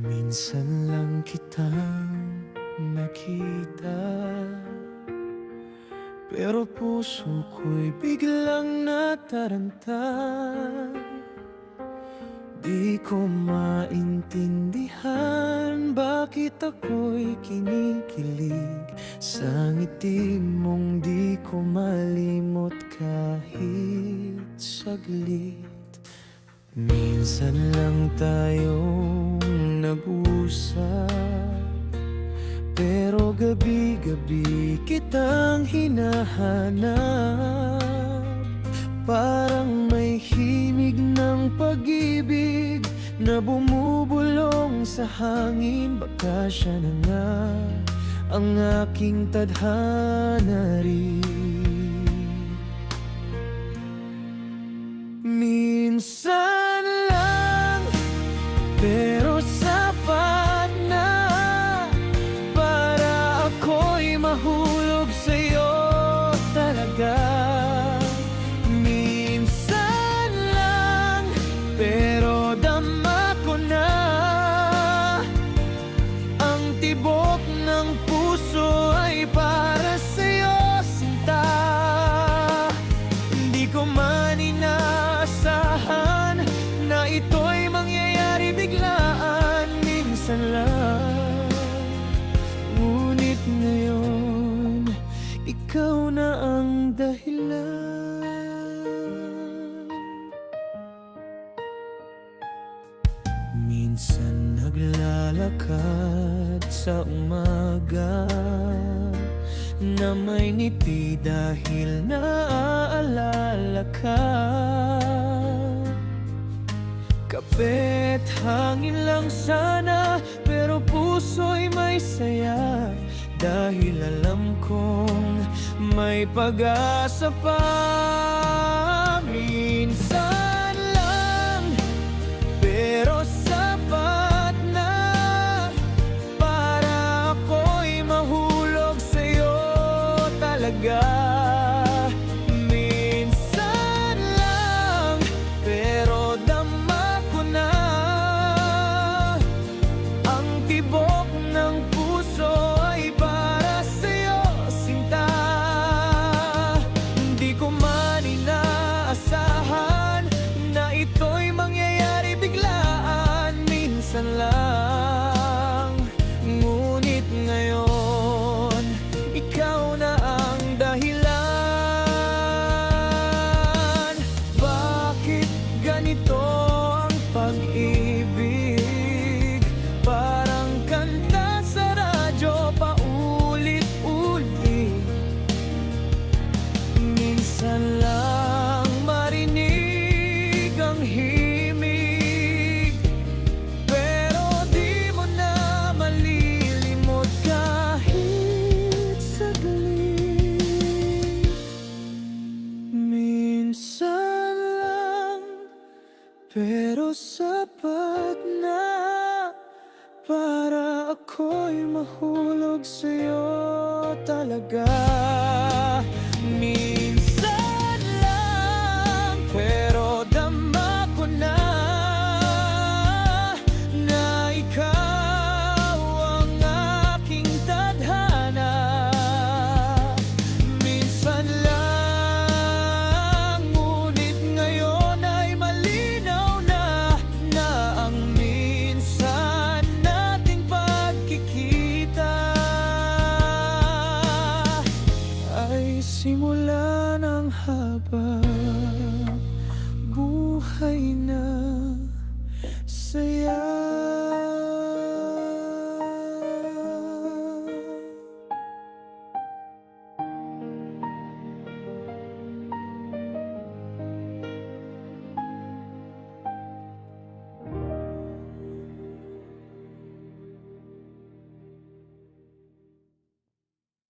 Minsan lang kitang nakita, pero puso ko'y biglang nataranta. Di ko maintindihan bakit ako'y kinikilig sa ngiti mong di ko malimot kahit saglit. Minsan lang tayong nag-usap, pero gabi-gabi kitang hinahanap. Parang may himig ng pag-ibig na bumubulong sa hangin. Baka siya na nga ang aking tadhana rin. Minsan lang, pero sapat na para ako'y mahulog sa'yo talaga. Minsan lang, pero dama ko na ang tibok ng puso ay para sa'yo, sinta. Hindi ko man inaasahan na ito'y mangyayari biglaan. Minsan lang, ngunit ngayon ikaw na ang dahilan. Minsan naglalakad sa umaga na may ngiti dahil naaalala ka. Kapit hangin lang sana, pero puso'y may saya dahil alam kong may pag-asa pa. Minsan lang, pero sapat na para ako'y mahulog sa'yo talaga. Minsan lang, pero dama ko na ang tibok ng puso ay para sa'yo, sinta. Hindi ko man inaasahan na ito'y mangyayari biglaan. Minsan lang, ngunit ngayon ikaw na ang dahilan. Bakit ganito ang pag-ibig? Parang kanta sa radyo paulit-ulit. Minsan lang marinig ang himig, pero di mo na malilimot kahit saglit. Minsan lang, pero sapat na para ako'y mahulog sa'yo talaga. Minsan lang, pero dama ko na na ikaw ang aking tadhana. Minsan lang, ngunit ngayon ay malinaw na ang minsan nating pagkikita ay simula ng habang buhay na saya.